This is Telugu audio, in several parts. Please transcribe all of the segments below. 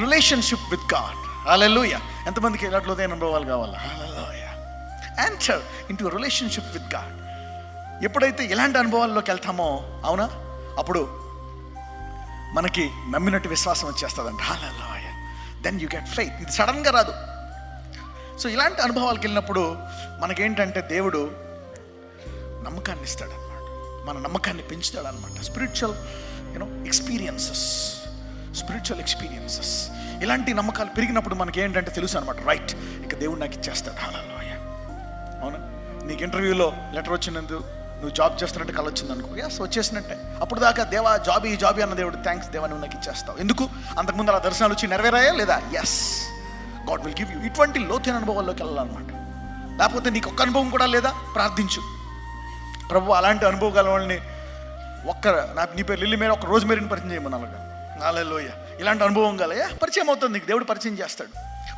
Relationship with God. హల్లెలూయా. ఎంతమందికి ఇలాంటి లోతైన అనుభవాలు కావాలా? Hallelujah. Enter into relationship with God. ఎప్పుడైతే ఇలాంటి అనుభవాల్లోకి వెళ్తామో, అవునా, అప్పుడు మనకి నమ్మినట్టు విశ్వాసం వచ్చేస్తుందంట. Hallelujah. Then you get faith. ఇది సడన్గా రాదు. సో ఇలాంటి అనుభవాలకు వెళ్ళినప్పుడు మనకేంటంటే దేవుడు నమ్మకాన్ని ఇస్తాడనమాట, మన నమ్మకాన్ని పెంచుతాడనమాట. స్పిరిచువల్ ఎక్స్పీరియన్సెస్ ఇలాంటి నమ్మకాలు పెరిగినప్పుడు మనకి ఏంటంటే తెలుసు అనమాట, రైట్, ఇక దేవుడు నాకు ఇచ్చేస్తాడు. హల్లెలూయా. అవునా, నీకు ఇంటర్వ్యూలో లెటర్ వచ్చినందుకు నువ్వు జాబ్ చేస్తున్నట్టు కళ వచ్చింది అనుకో, ఎస్ వచ్చేసినట్టే. అప్పుడు దాకా దేవా జాబీ అన్న దేవుడు, థ్యాంక్స్ దేవా నువ్వు నాకు ఇచ్చేస్తావు. ఎందుకు? అంతకుముందు అలా దర్శనాలు వచ్చి నెరవేరాయా లేదా? Yes, God will give you. ఇటువంటి లోతైన అనుభవాల్లోకి వెళ్ళాలన్నమాట. లేకపోతే నీకు ఒక్క అనుభవం కూడా లేదా? ప్రార్థించు, ప్రభు అలాంటి అనుభవం గల వాళ్ళని నీ పేరు లిల్లీ మేరీ, ఒక రోజు మేరీని పరిచయం చేయమన్నాను. హల్లెలూయా. ఇలాంటి అనుభవం గల పరిచయం అవుతుంది నీకు, దేవుడు పరిచయం చేస్తాడు.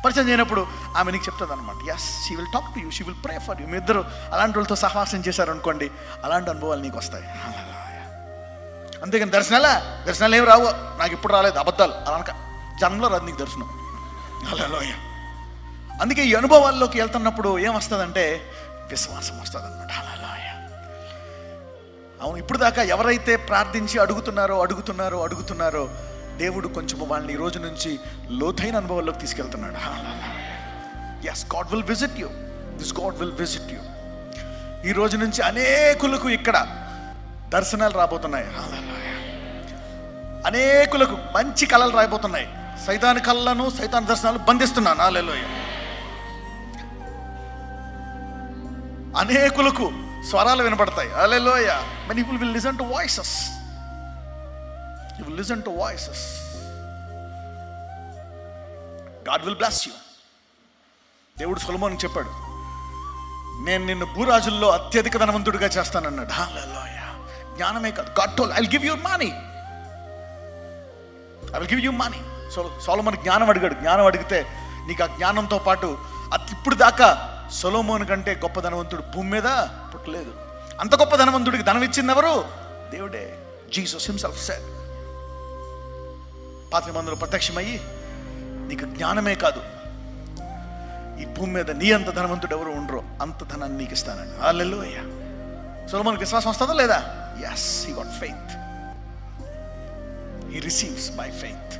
పరిచయం చేయనప్పుడు ఆమె నీకు చెప్తుంది అనమాట, yes, she will talk to you, she will pray for you. మీ ఇద్దరు అలాంటి వాళ్ళతో సహవాసం చేశారనుకోండి, అలాంటి అనుభవాలు నీకు వస్తాయి. అంతేగాని దర్శనాలు ఏమి రావు, నాకు ఇప్పుడు రాలేదు, అబద్ధాలు అలానక జన్మలో రాదు నీకు దర్శనం. హల్లెలూయా. అందుకే ఈ అనుభవాల్లోకి వెళ్తున్నప్పుడు ఏమొస్తుందంటే విశ్వాసం వస్తుంది అనమాట. హల్లెలూయా. అవును, ఇప్పుడు దాకా ఎవరైతే ప్రార్థించి అడుగుతున్నారో దేవుడు కొంచెం వాళ్ళని ఈ రోజు నుంచి లోతైన అనుభవాల్లోకి తీసుకెళ్తున్నాడు. Yes, God will visit you. This God will visit you. ఈ రోజు నుంచి అనేకులకు ఇక్కడ దర్శనాలు రాబోతున్నాయి. అనేకులకు మంచి కళలు రాబోతున్నాయి. సైతాన్ కళ్ళను, సైతాన్ దర్శనాలు బంధిస్తున్నాను. హల్లెలూయా. అనేకులకు స్వరాలు వినపడతాయి. హల్లెలూయా. Many people will listen to voices. You will listen to voices. God will bless you. దేవుడు సొలొమోనుకు చెప్పాడు, నేను నిన్ను భూరాజుల్లో అత్యధిక ధనవంతుడిగా చేస్తానన్నాడు. హల్లెలూయా. జ్ఞానమే కాదు, God told, I'll give you money. I will give you money. సొలొమోను జ్ఞానం అడిగాడు. జ్ఞానం అడిగితే నీకు ఆ జ్ఞానంతో పాటు ఇప్పుడు దాకా సొలొమోను కంటే గొప్ప ధనవంతుడు భూమి మీద పుట్టలేదు. అంత గొప్ప ధనవంతుడికి ధనం ఇచ్చింది ఎవరు? దేవుడే. జీసస్ హిమ్సెల్ఫ్ సెడ్, పాత నిబంధనలో ప్రత్యక్షమయ్యి, నీకు జ్ఞానమే కాదు, ఈ భూమి మీద నీ అంత ధనవంతుడు ఎవరు ఉండరో అంత ధనాన్ని నీకు ఇస్తానండి. హల్లెలూయా. సొలొమోనుకి విశ్వాసం వస్తుందా లేదా? Yes, he got faith. He receives by faith.